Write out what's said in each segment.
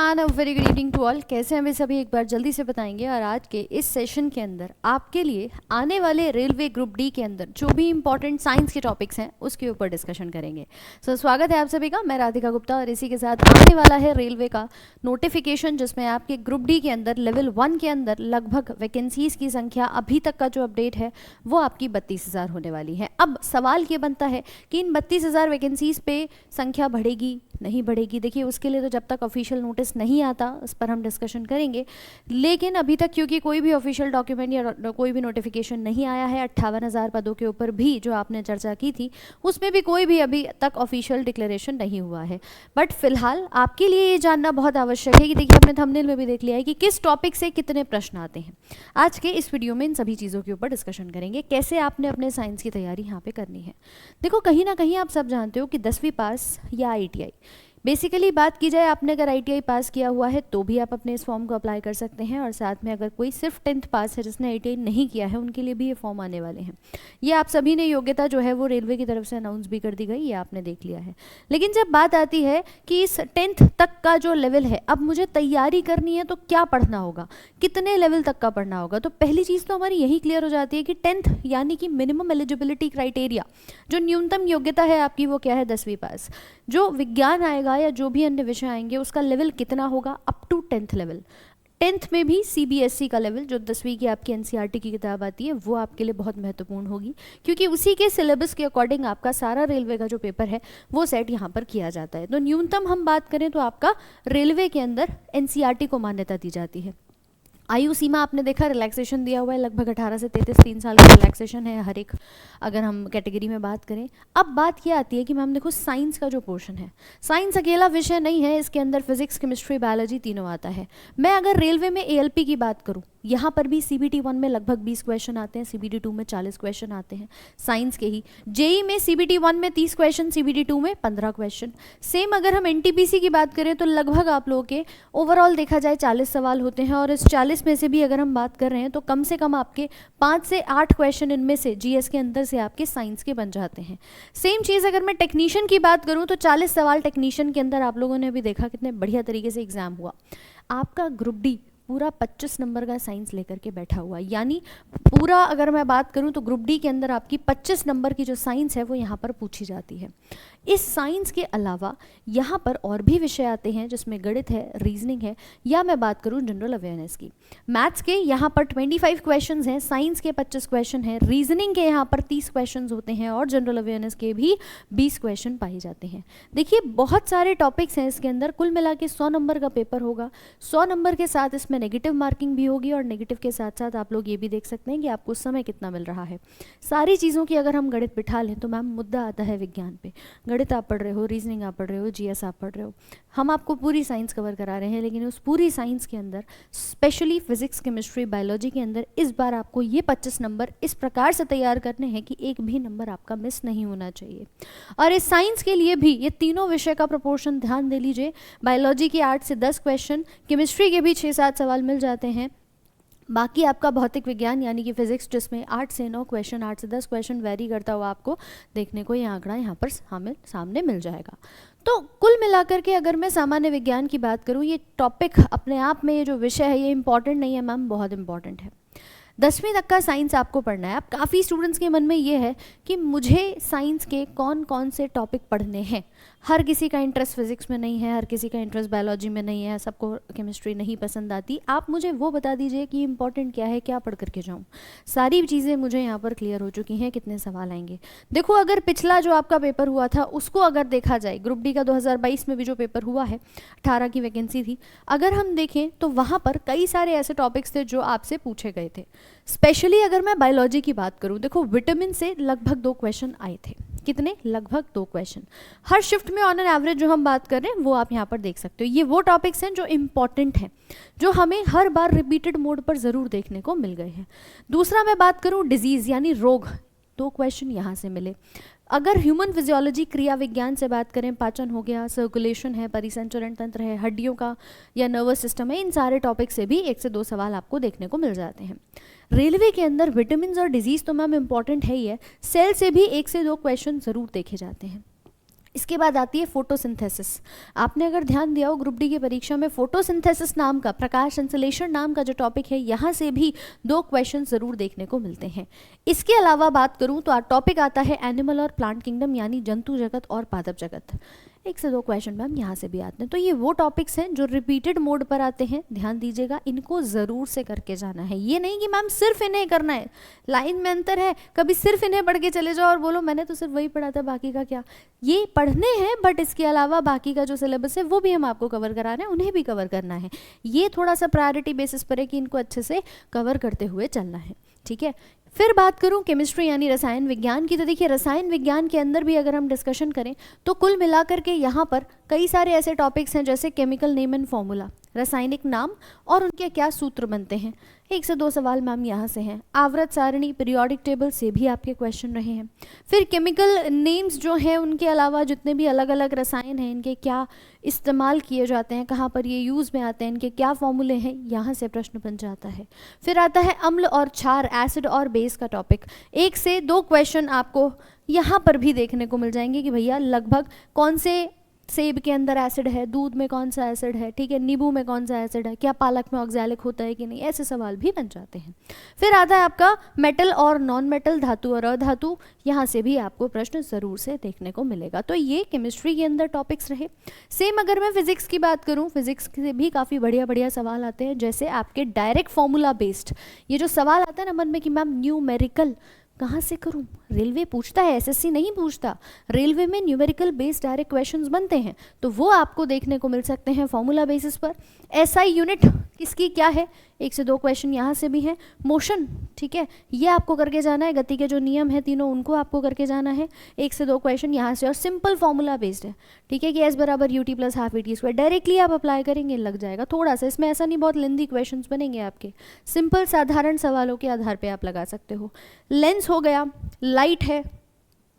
Everyone, very good evening to all. कैसे हैं वे सभी, एक बार जल्दी से बताएंगे। और आज के इस सेशन के अंदर आपके लिए आने वाले रेलवे ग्रुप डी के अंदर जो भी इंपॉर्टेंट साइंस के टॉपिक्स हैं उसके ऊपर डिस्कशन करेंगे। स्वागत है आप सभी का, मैं राधिका गुप्ता। और इसी के साथ आने वाला है रेलवे का नोटिफिकेशन, जिसमें आपके ग्रुप डी के अंदर लेवल 1 के अंदर लगभग वैकेंसीज की संख्या अभी तक का जो अपडेट है वो आपकी 32,000 होने वाली है। अब सवाल ये बनता है कि इन 32,000 वैकेंसीज पे संख्या बढ़ेगी नहीं बढ़ेगी। देखिए, उसके लिए तो जब तक ऑफिशियल नोटिस नहीं आता उस पर हम डिस्कशन करेंगे, लेकिन अभी तक क्योंकि कोई भी ऑफिशियल डॉक्यूमेंट या कोई भी नोटिफिकेशन नहीं आया है 58,000 पदों के ऊपर भी जो आपने चर्चा की थी, उसमें भी कोई भी अभी तक ऑफिशियल डिक्लेरेशन नहीं हुआ है। बट फिलहाल आपके लिए ये जानना बहुत आवश्यक है कि देखिए, आपने थंबनेल में भी देख लिया है कि किस टॉपिक से कितने प्रश्न आते हैं। आज के इस वीडियो में इन सभी चीज़ों के ऊपर डिस्कशन करेंगे, कैसे आपने अपने साइंस की तैयारी यहाँ पे करनी है। देखो, कहीं ना कहीं आप सब जानते हो कि 10वीं पास या ITI, बेसिकली बात की जाए, आपने अगर ITI पास किया हुआ है तो भी आप अपने इस फॉर्म को अप्लाई कर सकते हैं। और साथ में अगर कोई सिर्फ 10th पास है जिसने ITI नहीं किया है, उनके लिए भी ये फॉर्म आने वाले हैं। ये आप सभी ने योग्यता जो है वो रेलवे की तरफ से अनाउंस भी कर दी गई, ये आपने देख लिया है। लेकिन जब बात आती है कि इस 10th तक का जो लेवल है, अब मुझे तैयारी करनी है तो क्या पढ़ना होगा, कितने लेवल तक का पढ़ना होगा, तो पहली चीज़ तो हमारी यही क्लियर हो जाती है कि 10th यानी कि मिनिमम एलिजिबिलिटी क्राइटेरिया, जो न्यूनतम योग्यता है आपकी, वो क्या है, 10वीं पास। जो विज्ञान आएगा या जो भी अन्य विषय आएंगे उसका लेवल कितना होगा, up to 10th level. 10th में भी CBSE का लेवल, जो 10वीं की आपकी NCERT की किताब आती है, वो आपके लिए बहुत महत्वपूर्ण होगी, क्योंकि उसी के सिलेबस के अकॉर्डिंग आपका सारा रेलवे का जो पेपर है वो सेट यहाँ पर किया जाता है। तो न्यूनतम हम बात करें तो आपका रेलवे के अंदर NCERT को मान्यता दी जाती है। आयु सीमा आपने देखा, रिलैक्सेशन दिया हुआ है, लगभग 18 से 33 3 साल का रिलैक्सेशन है हर एक, अगर हम कैटेगरी में बात करें। अब बात ये आती है कि मैम देखो, साइंस का जो पोर्शन है, साइंस अकेला विषय नहीं है, इसके अंदर फिजिक्स, केमिस्ट्री, बायोलॉजी तीनों आता है। मैं अगर रेलवे में ALP की बात करूँ, यहाँ पर भी CBT 1 में लगभग 20 क्वेश्चन आते हैं, CBT 2 में 40 क्वेश्चन आते हैं साइंस के ही। JEE में CBT 1 में 30 क्वेश्चन, CBT 2 में 15 क्वेश्चन। सेम अगर हम NTPC की बात करें तो लगभग आप लोगों के ओवरऑल देखा जाए 40 सवाल होते हैं, और इस 40 में से भी अगर हम बात कर रहे हैं तो कम से कम आपके 5 से 8 क्वेश्चन इनमें से GS के अंदर से आपके साइंस के बन जाते हैं। सेम चीज़ अगर मैं टेक्नीशियन की बात करूँ तो 40 सवाल टेक्नीशियन के अंदर आप लोगों ने भी देखा कितने बढ़िया तरीके से एग्जाम हुआ। आपका ग्रुप D पूरा 25 नंबर का साइंस लेकर के बैठा हुआ, यानी पूरा अगर मैं बात करूं तो ग्रुप D के अंदर आपकी 25 नंबर की जो साइंस है वो यहाँ पर पूछी जाती है। इस साइंस के अलावा यहाँ पर और भी विषय आते हैं जिसमें गणित है, रीजनिंग है, या मैं बात करूँ जनरल अवेयरनेस की। मैथ्स के यहाँ पर 25 क्वेश्चन हैं, साइंस के 25 क्वेश्चन हैं, रीजनिंग के यहाँ पर 30 क्वेश्चन होते हैं, और जनरल अवेयरनेस के भी 20 क्वेश्चन पाए जाते हैं। देखिए, बहुत सारे टॉपिक्स हैं इसके अंदर, कुल मिला के 100 नंबर का पेपर होगा। 100 नंबर के साथ इसमें नेगेटिव मार्किंग भी होगी, और नेगेटिव के साथ साथ आप लोग ये भी देख सकते हैं कि आपको समय कितना मिल रहा है। सारी चीज़ों की अगर हम गणित बिठा लें तो मैम मुद्दा आता है विज्ञान पे। गणित आप पढ़ रहे हो, रीजनिंग आप पढ़ रहे हो, GS आप पढ़ रहे हो, हम आपको पूरी साइंस कवर करा रहे हैं, लेकिन उस पूरी साइंस के अंदर स्पेशली फिजिक्स, केमिस्ट्री, बायोलॉजी के अंदर इस बार आपको ये 25 नंबर इस प्रकार से तैयार करने हैं कि एक भी नंबर आपका मिस नहीं होना चाहिए। और इस साइंस के लिए भी ये तीनों विषय का प्रोपोर्शन ध्यान दे लीजिए। बायोलॉजी के 8 से 10 क्वेश्चन, केमिस्ट्री के भी 6-7 सवाल मिल जाते हैं, बाकी आपका भौतिक विज्ञान यानी कि फिजिक्स, जिसमें 8 से 9 क्वेश्चन, 8 से 10 क्वेश्चन वेरी करता हुआ आपको देखने को ये आंकड़ा यहाँ पर सामने मिल जाएगा। तो कुल मिलाकर के अगर मैं सामान्य विज्ञान की बात करूँ, ये टॉपिक अपने आप में, ये जो विषय है ये इंपॉर्टेंट नहीं है मैम, बहुत इंपॉर्टेंट है। 10वीं तक का साइंस आपको पढ़ना है। अब काफ़ी स्टूडेंट्स के मन में ये है कि मुझे साइंस के कौन कौन से टॉपिक पढ़ने हैं। हर किसी का इंटरेस्ट फिजिक्स में नहीं है, हर किसी का इंटरेस्ट बायोलॉजी में नहीं है, सबको केमिस्ट्री नहीं पसंद आती। आप मुझे वो बता दीजिए कि इंपॉर्टेंट क्या है, क्या पढ़ करके जाऊँ। सारी चीज़ें मुझे यहाँ पर क्लियर हो चुकी हैं, कितने सवाल आएंगे। देखो, अगर पिछला जो आपका पेपर हुआ था उसको अगर देखा जाए, ग्रुप D का 2022 में भी जो पेपर हुआ है, 18 की वैकेंसी थी, अगर हम देखें तो वहाँ पर कई सारे ऐसे टॉपिक्स थे जो आपसे पूछे गए थे। स्पेशली अगर मैं बायोलॉजी की बात करूं, देखो विटामिन से लगभग 2 क्वेश्चन आए थे। कितने? लगभग 2 क्वेश्चन हर शिफ्ट में ऑन एन एवरेज जो हम बात कर रहे हैं वो आप यहाँ पर देख सकते हो। ये वो टॉपिक्स हैं जो इम्पॉर्टेंट हैं, जो हमें हर बार रिपीटेड मोड पर ज़रूर देखने को मिल गए हैं। दूसरा मैं बात करूँ डिजीज़ यानी रोग, 2 क्वेश्चन यहाँ से मिले। अगर ह्यूमन फिजियोलॉजी, क्रिया विज्ञान से बात करें, पाचन हो गया, सर्कुलेशन है, परिसंचरण तंत्र है, हड्डियों का या नर्वस सिस्टम है, इन सारे टॉपिक से भी 1 से 2 सवाल आपको देखने को मिल जाते हैं। रेलवे के अंदर विटामिन और डिजीज़ तो मैम इंपॉर्टेंट है ही है, सेल से भी 1 से 2 क्वेश्चन ज़रूर देखे जाते हैं। इसके बाद आती है फोटोसिंथेसिस। आपने अगर ध्यान दिया हो ग्रुप डी की परीक्षा में फोटोसिंथेसिस नाम का, प्रकाश संश्लेषण नाम का जो टॉपिक है, यहाँ से भी 2 क्वेश्चन जरूर देखने को मिलते हैं। इसके अलावा बात करूँ तो टॉपिक आता है एनिमल और प्लांट किंगडम, यानी जंतु जगत और पादप जगत। 1 से 2 क्वेश्चन मैम यहाँ से भी आते हैं। तो ये वो टॉपिक्स हैं जो रिपीटेड मोड पर आते हैं, ध्यान दीजिएगा, इनको ज़रूर से करके जाना है। ये नहीं कि मैम सिर्फ इन्हें करना है, लाइन में अंतर है, कभी सिर्फ इन्हें पढ़ के चले जाओ और बोलो मैंने तो सिर्फ वही पढ़ा था, बाकी का क्या। ये पढ़ने हैं बट इसके अलावा बाकी का जो सिलेबस है वो भी हम आपको कवर करा रहे हैं, उन्हें भी कवर करना है। ये थोड़ा सा प्रायोरिटी बेसिस पर है कि इनको अच्छे से कवर करते हुए चलना है, ठीक है। फिर बात करूं केमिस्ट्री यानी रसायन विज्ञान की, तो देखिए रसायन विज्ञान के अंदर भी अगर हम डिस्कशन करें तो कुल मिलाकर के यहाँ पर कई सारे ऐसे टॉपिक्स हैं जैसे केमिकल नेम एंड फॉर्मूला, रासायनिक नाम और उनके क्या सूत्र बनते हैं। 1 से 2 सवाल मैम यहाँ से हैं। आवर्त सारणी, पीरियोडिक टेबल से भी आपके क्वेश्चन रहे हैं। फिर केमिकल नेम्स जो हैं उनके अलावा जितने भी अलग अलग रसायन हैं, इनके क्या इस्तेमाल किए जाते हैं, कहाँ पर ये यूज़ में आते हैं, इनके क्या फॉर्मूले हैं, यहाँ से प्रश्न बन जाता है। फिर आता है अम्ल और क्षार, एसिड और बेस का टॉपिक। 1 से 2 क्वेश्चन आपको यहाँ पर भी देखने को मिल जाएंगे कि भैया लगभग कौन से सेब के अंदर एसिड है, दूध में कौन सा एसिड है, ठीक है, नींबू में कौन सा एसिड है, क्या पालक में ऑक्सैलिक होता है कि नहीं, ऐसे सवाल भी बन जाते हैं। फिर आता है आपका मेटल और नॉन मेटल, धातु और अधातु, यहाँ से भी आपको प्रश्न ज़रूर से देखने को मिलेगा। तो ये केमिस्ट्री के अंदर टॉपिक्स रहे। सेम अगर मैं फिजिक्स की बात करूँ, फिजिक्स से भी काफ़ी बढ़िया बढ़िया सवाल आते हैं, जैसे आपके डायरेक्ट फॉर्मूला बेस्ड। ये जो सवाल आता है ना मन में कि मैम न्यूमेरिकल कहाँ से करूं, रेलवे पूछता है, एसएससी नहीं पूछता। रेलवे में न्यूमेरिकल बेस्ड डायरेक्ट क्वेश्चंस बनते हैं, तो वो आपको देखने को मिल सकते हैं फॉर्मूला बेसिस पर। एसआई यूनिट किसकी क्या है, 1 से 2 क्वेश्चन यहाँ से भी हैं। मोशन, ठीक है, ये आपको करके जाना है, गति के जो नियम है तीनों उनको आपको करके जाना है। 1 से 2 क्वेश्चन यहाँ से, और सिंपल फॉर्मूला बेस्ड है, ठीक है, कि एस बराबर UT plus half ET square, directly आप अप्लाई करेंगे लग जाएगा। थोड़ा सा इसमें ऐसा नहीं बहुत लेंथी क्वेश्चन बनेंगे आपके, सिंपल साधारण सवालों के आधार पर आप लगा सकते हो। लेंस हो गया, लाइट है,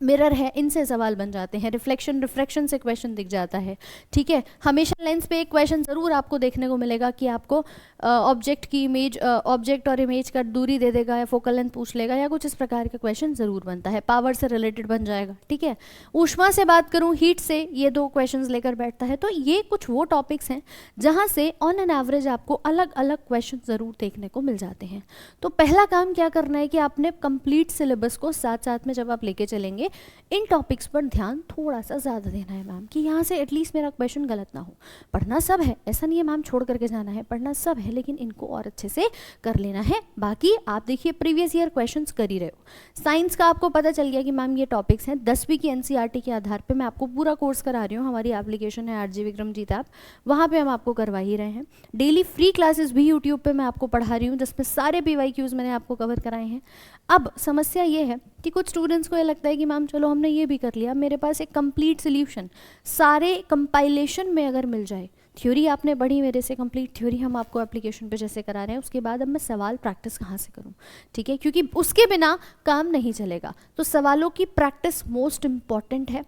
मिरर है, इनसे सवाल बन जाते हैं। रिफ्लेक्शन, रिफ्रैक्शन से क्वेश्चन दिख जाता है, ठीक है। हमेशा लेंस पे एक क्वेश्चन ज़रूर आपको देखने को मिलेगा कि आपको ऑब्जेक्ट की इमेज, ऑब्जेक्ट और इमेज का दूरी दे देगा या फोकल लेंथ पूछ लेगा या कुछ इस प्रकार का क्वेश्चन ज़रूर बनता है। पावर से रिलेटेड बन जाएगा, ठीक है। ऊष्मा से बात करूँ, हीट से, ये 2 क्वेश्चन लेकर बैठता है। तो ये कुछ वो टॉपिक्स हैं जहाँ से ऑन एन एवरेज आपको अलग अलग क्वेश्चन ज़रूर देखने को मिल जाते हैं। तो पहला काम क्या करना है कि आपने कंप्लीट सिलेबस को साथ साथ में जब आप लेके चलेंगे, इन टॉपिक्स पर ध्यान थोड़ा सा ज़्यादा देना है मैम, कि यहाँ से एटलीस्ट मेरा क्वेश्चन गलत ना हो। पढ़ना सब है, ऐसा नहीं है मैम छोड़ करके जाना है, पढ़ना सब है, लेकिन इनको और अच्छे से कर लेना है। बाकी आप देखिए प्रीवियस ईयर क्वेश्चंस कर ही रहे हो। साइंस का आपको पता चल गया कि मैम ये टॉपिक्स हैं, 10वीं की एनसीईआरटी के आधार पर मैं आपको पूरा कोर्स करा रही हूँ। हमारी एप्लीकेशन है आरजे विक्रमजीत ऐप, वहाँ पर हम आपको करवा ही रहे हैं। डेली फ्री क्लासेस भी यूट्यूब पर मैं आपको पढ़ा रही हूँ, जिसमें सारे PYQs मैंने आपको कवर कराए हैं। अब समस्या ये है कि कुछ स्टूडेंट्स को ये लगता है कि मैम चलो हमने ये भी कर लिया, मेरे पास एक कंप्लीट सोल्यूशन सारे कंपाइलेशन में अगर मिल जाए, थ्योरी आपने पढ़ी मेरे से, कंप्लीट थ्योरी हम आपको एप्लीकेशन पे जैसे करा रहे हैं, उसके बाद अब मैं सवाल प्रैक्टिस कहाँ से करूँ, ठीक है, क्योंकि उसके बिना काम नहीं चलेगा। तो सवालों की प्रैक्टिस मोस्ट इम्पॉर्टेंट है।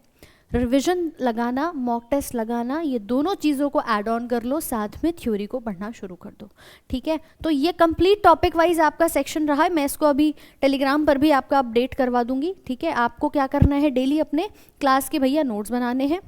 रिवीजन लगाना, मॉक टेस्ट लगाना, ये दोनों चीज़ों को ऐड ऑन कर लो, साथ में थ्योरी को पढ़ना शुरू कर दो, ठीक है। तो ये कंप्लीट टॉपिक वाइज आपका सेक्शन रहा है। मैं इसको अभी टेलीग्राम पर भी आपका अपडेट करवा दूंगी, ठीक है। आपको क्या करना है, डेली अपने क्लास के भैया नोट्स बनाने हैं,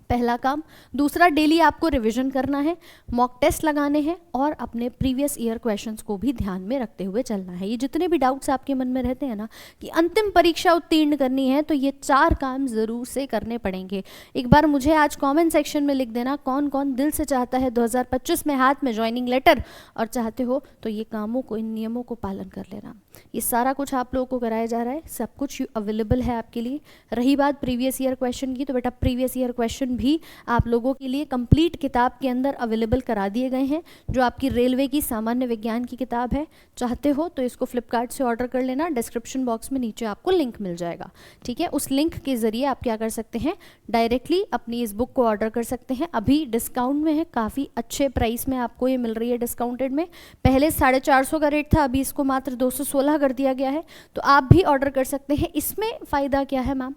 पहला काम। दूसरा, डेली आपको रिवीजन करना है, मॉक टेस्ट लगाने हैं और अपने प्रीवियस ईयर क्वेश्चंस को भी ध्यान में रखते हुए चलना है। ये जितने भी डाउट्स आपके मन में रहते हैं ना कि अंतिम परीक्षा उत्तीर्ण करनी है, तो ये 4 काम ज़रूर से करने पड़ेंगे। एक बार मुझे आज कमेंट सेक्शन में लिख देना कौन कौन दिल से चाहता है 2025 में हाथ में ज्वाइनिंग लेटर, और चाहते हो तो ये कामों को, इन नियमों को पालन कर लेना। ये सारा कुछ आप लोगों को कराया जा रहा है, सब कुछ अवेलेबल है आपके लिए। रही बात प्रीवियस ईयर क्वेश्चन की, तो बेटा प्रीवियस ईयर क्वेश्चन भी आप लोगों के लिए कंप्लीट किताब के अंदर अवेलेबल करा दिए गए हैं, जो आपकी रेलवे की सामान्य विज्ञान की किताब है। चाहते हो तो इसको फ्लिपकार्ट से ऑर्डर कर लेना, डिस्क्रिप्शन बॉक्स में नीचे आपको लिंक मिल जाएगा, ठीक है। उस लिंक के जरिए आप क्या कर सकते हैं, डायरेक्टली अपनी इस बुक को ऑर्डर कर सकते हैं। अभी डिस्काउंट में है, काफ़ी अच्छे प्राइस में आपको ये मिल रही है डिस्काउंटेड में। पहले 450 का रेट था, अभी इसको मात्र 216 कर दिया गया है, तो आप भी ऑर्डर कर सकते हैं। इसमें फ़ायदा क्या है मैम,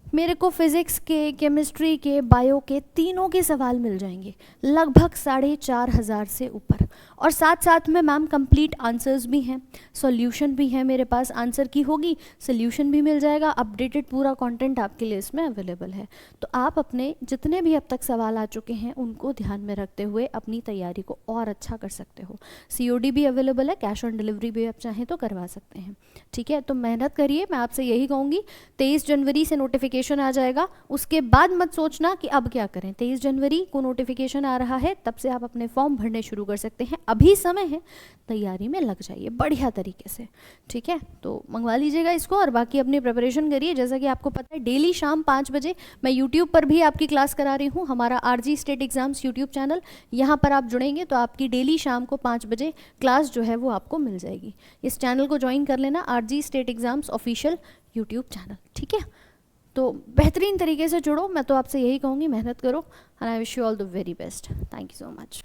मेरे को फिज़िक्स के, केमिस्ट्री के, बायो के तीनों के सवाल मिल जाएंगे, लगभग 4,500 से ऊपर। और साथ साथ में मैम कंप्लीट आंसर्स भी हैं, सॉल्यूशन भी है मेरे पास, आंसर की होगी सॉल्यूशन भी मिल जाएगा, अपडेटेड पूरा कंटेंट आपके लिए इसमें अवेलेबल है। तो आप अपने जितने भी अब तक सवाल आ चुके हैं उनको ध्यान में रखते हुए अपनी तैयारी को और अच्छा कर सकते हो। COD भी अवेलेबल है, कैश ऑन डिलीवरी भी आप चाहें तो करवा सकते हैं। ठीक है, तो मेहनत करिए, मैं आपसे यही कहूँगी। 23 जनवरी से नोटिफिकेशन आ जाएगा, उसके बाद मत सोचना कि अब क्या करें। 23 जनवरी को नोटिफिकेशन आ रहा है, तब से आप अपने फॉर्म भरने शुरू कर सकते हैं, अभी समय है, तैयारी में लग जाइए बढ़िया तरीके से। ठीक है, तो मंगवा लीजिएगा इसको और बाकी अपनी प्रिपरेशन करिए। जैसा कि आपको पता है डेली शाम 5 बजे मैं यूट्यूब पर भी आपकी क्लास करा रही हूँ, हमारा RG state exams YouTube channel, यहाँ पर आप जुड़ेंगे तो आपकी डेली शाम को 5 बजे क्लास जो है वो आपको मिल जाएगी। इस चैनल को ज्वाइन कर लेना, RG state exams official YouTube channel. ठीक है, तो बेहतरीन तरीके से जुड़ो, मैं तो आपसे यही कहूँगी, मेहनत करो and I wish you all the very best. Thank you so much.